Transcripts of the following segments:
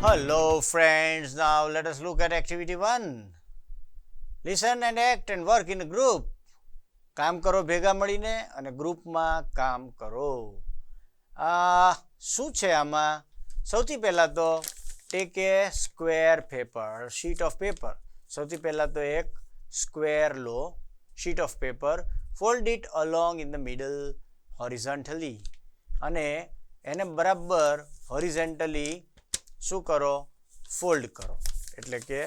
Hello friends, now let us look at activity 1. Listen and act and work in a group. કામ કરો ભેગા મળીને અને ગ્રુપમાં કામ કરો. શું છે આમાં? સૌથી પહેલાં તો take a square paper, sheet of paper. સૌથી પહેલાં તો એક સ્ક્વેર લો, sheet of paper, fold it along in the middle horizontally અને એને બરાબર હોરિઝોન્ટલી શું કરો? ફોલ્ડ કરો. એટલે કે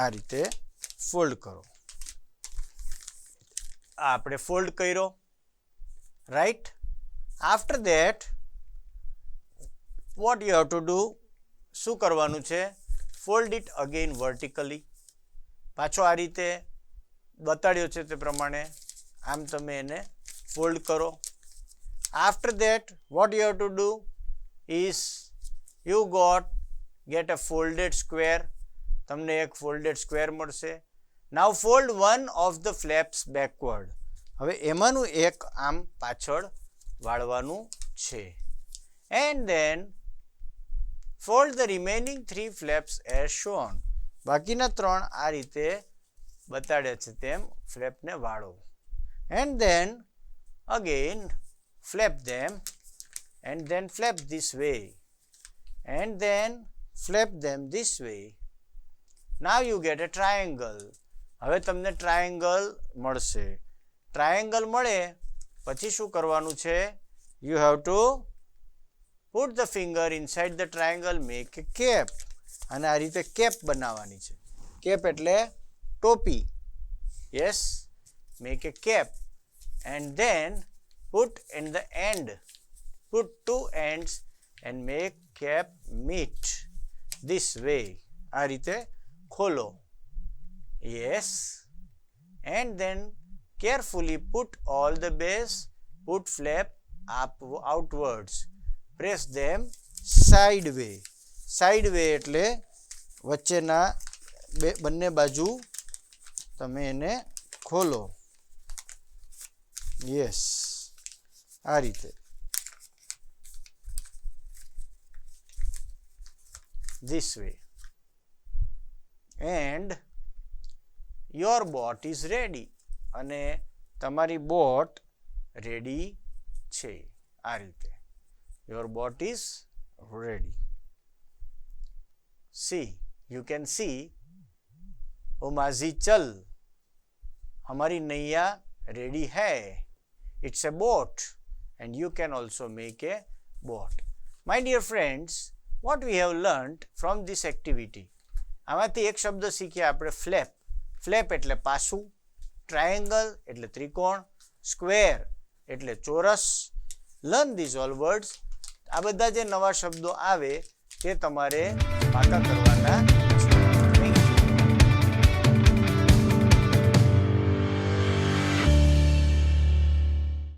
આ રીતે ફોલ્ડ કરો. આપણે ફોલ્ડ કર્યો, right. After that what you have to do, શું કરવાનું છે? Fold it again vertically. પાછો આ રીતે બતાડ્યો છે તે પ્રમાણે આમ તમે એને ફોલ્ડ કરો. After that what you have to do is you get a folded square. તમને એક folded square મળશે. Now fold one of the flaps backward. હવે એમાંનું એક આમ પાછળ વાળવાનું છે. And then fold the remaining 3 flaps as shown. બાકીના 3 આ રીતે બતાડ્યા છે તેમ ફ્લેપને વાળો. And then again flap them and then flap this way. And then flap them this way. Now you get a triangle. હવે તમને ટ્રાયેંગલ મળશે. ટ્રાયેંગલ મળે પછી શું કરવાનું છે? You have to put the finger inside the triangle, make a cap. અને આ રીતે કેપ બનાવવાની છે. કેપ એટલે ટોપી. Yes, make a cap. And then put in the end, put 2 ends and make cap meet this way. આ રીતે ખોલો. Yes. And then carefully put all the base, put flap up outwards. Press them sideway. Sideway એટલે વચ્ચેના બંને બાજુ તમે એને ખોલો. Yes. આ રીતે. This way. And your boat is ready. અને તમારી બોટ રેડી છે. આ રીતે. Your boat is ready. See, you can see, ओ माझी चल, हमारी नैया रेडी है. It's a boat and you can also make a boat. My dear friends, what we have learnt from this activity, આમાંથી એક શબ્દ શીખ્યા આપણે ફ્લેપ. ફ્લેપ એટલે પાસું, ટ્રાયેંગલ એટલે ત્રિકોણ, સ્ક્વેર એટલે ચોરસ. Learn this all words. આ બધા જે નવા શબ્દો આવે તે તમારે પાકા કરવાના